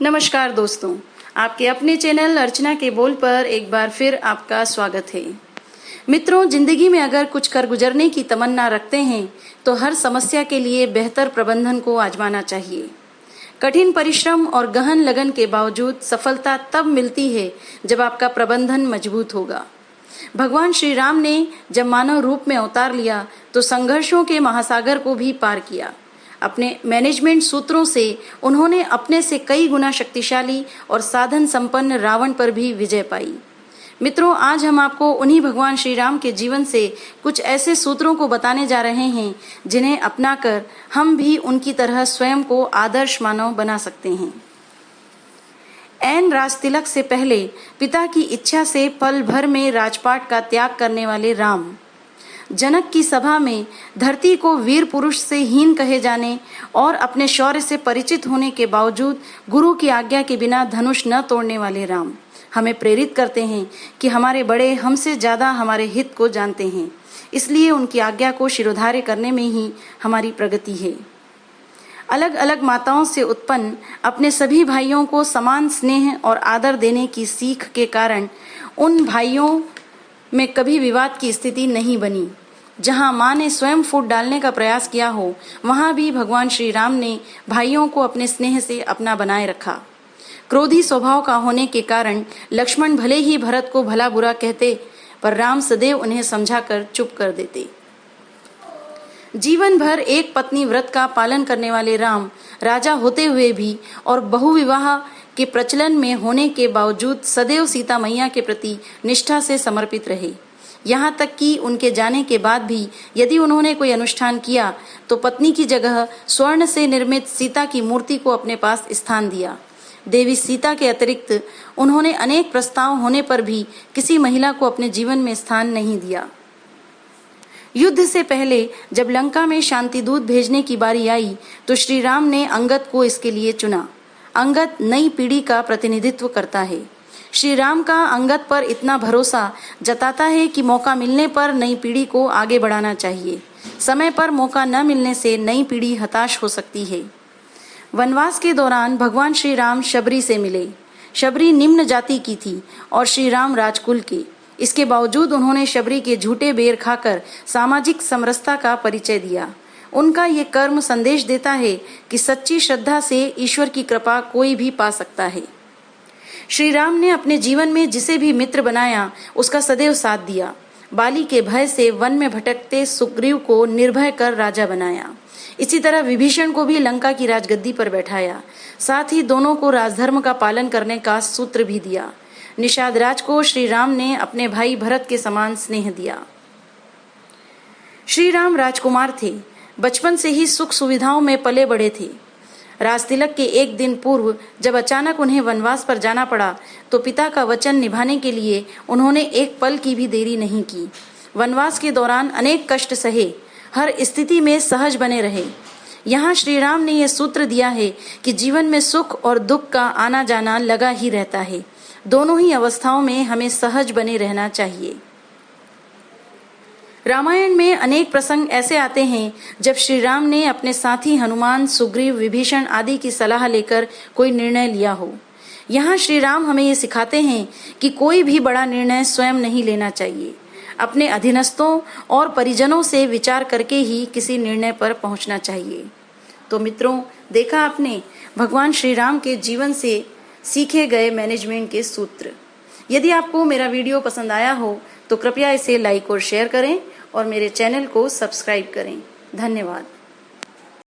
नमस्कार दोस्तों, आपके अपने चैनल अर्चना के बोल पर एक बार फिर आपका स्वागत है। मित्रों, जिंदगी में अगर कुछ कर गुजरने की तमन्ना रखते हैं तो हर समस्या के लिए बेहतर प्रबंधन को आजमाना चाहिए। कठिन परिश्रम और गहन लगन के बावजूद सफलता तब मिलती है जब आपका प्रबंधन मजबूत होगा। भगवान श्री राम ने जब मानव रूप में अवतार लिया तो संघर्षों के महासागर को भी पार किया। अपने मैनेजमेंट सूत्रों से उन्होंने अपने से कई गुना शक्तिशाली और साधन संपन्न रावण पर भी विजय पाई। मित्रों, आज हम आपको उन्हीं भगवान श्री राम के जीवन से कुछ ऐसे सूत्रों को बताने जा रहे हैं जिन्हें अपनाकर हम भी उनकी तरह स्वयं को आदर्श मानव बना सकते हैं। ऐन राजतिलक से पहले पिता की इच्छा से पल भर में राजपाट का त्याग करने वाले राम, जनक की सभा में धरती को वीर पुरुष से हीन कहे जाने और अपने शौर्य से परिचित होने के बावजूद गुरु की आज्ञा के बिना धनुष न तोड़ने वाले राम हमें प्रेरित करते हैं कि हमारे बड़े हमसे ज्यादा हमारे हित को जानते हैं, इसलिए उनकी आज्ञा को शिरोधार्य करने में ही हमारी प्रगति है। अलग अलग माताओं से उत्पन्न अपने सभी भाइयों को समान स्नेह और आदर देने की सीख के कारण उन भाइयों में कभी विवाद की स्थिति नहीं बनी। जहां मां ने स्वयं फूट डालने का प्रयास किया हो, वहां भी भगवान श्री राम ने भाइयों को अपने स्नेह से अपना बनाए रखा। क्रोधी स्वभाव का होने के कारण लक्ष्मण भले ही भरत को भला बुरा कहते, पर राम सदैव उन्हें समझाकर चुप कर देते। जीवन भर एक पत्नी व्रत का पालन करने वाले राम राजा होते हुए भी और बहुविवाह के प्रचलन में होने के बावजूद सदैव सीता मैया के प्रति निष्ठा से समर्पित रहे। यहाँ तक कि उनके जाने के बाद भी यदि उन्होंने कोई अनुष्ठान किया तो पत्नी की जगह स्वर्ण से निर्मित सीता की मूर्ति को अपने पास स्थान दिया। देवी सीता के अतिरिक्त उन्होंने अनेक प्रस्ताव होने पर भी किसी महिला को अपने जीवन में स्थान नहीं दिया। युद्ध से पहले जब लंका में शांति दूत भेजने की बारी आई तो श्री राम ने अंगद को इसके लिए चुना। अंगद नई पीढ़ी का प्रतिनिधित्व करता है। श्री राम का अंगद पर इतना भरोसा जताता है कि मौका मिलने पर नई पीढ़ी को आगे बढ़ाना चाहिए। समय पर मौका न मिलने से नई पीढ़ी हताश हो सकती है। वनवास के दौरान भगवान श्री राम शबरी से मिले। शबरी निम्न जाति की थी और श्री राम राजकुल के। इसके बावजूद उन्होंने शबरी के झूठे बेर खाकर सामाजिक समरसता का परिचय दिया। उनका ये कर्म संदेश देता है कि सच्ची श्रद्धा से ईश्वर की कृपा कोई भी पा सकता है। श्री राम ने अपने जीवन में जिसे भी मित्र बनाया उसका सदैव साथ दिया। बाली के भय से वन में भटकते सुग्रीव को निर्भय कर राजा बनाया। इसी तरह विभीषण को भी लंका की राजगद्दी पर बैठाया। साथ ही दोनों को राजधर्म का पालन करने का सूत्र भी दिया। निषाद राज को श्री राम ने अपने भाई भरत के समान स्नेह दिया। श्री राम राजकुमार थे। बचपन से ही सुख सुविधाओं में पले बढ़े थे। राजतिलक के एक दिन पूर्व जब अचानक उन्हें वनवास पर जाना पड़ा तो पिता का वचन निभाने के लिए उन्होंने एक पल की भी देरी नहीं की। वनवास के दौरान अनेक कष्ट सहे, हर स्थिति में सहज बने रहे। यहाँ श्री राम ने यह सूत्र दिया है कि जीवन में सुख और दुख का आना जाना लगा ही रहता है। दोनों ही अवस्थाओं में हमें सहज बने रहना चाहिए। रामायण में अनेक प्रसंग ऐसे आते हैं जब श्री राम ने अपने साथी हनुमान, सुग्रीव, विभीषण आदि की सलाह लेकर कोई निर्णय लिया हो। यहाँ श्री राम हमें ये सिखाते हैं कि कोई भी बड़ा निर्णय स्वयं नहीं लेना चाहिए। अपने अधीनस्थों और परिजनों से विचार करके ही किसी निर्णय पर पहुंचना चाहिए। तो मित्रों, देखा आपने भगवान श्री राम के जीवन से सीखे गए मैनेजमेंट के सूत्र। यदि आपको मेरा वीडियो पसंद आया हो तो कृपया इसे लाइक और शेयर करें और मेरे चैनल को सब्सक्राइब करें। धन्यवाद।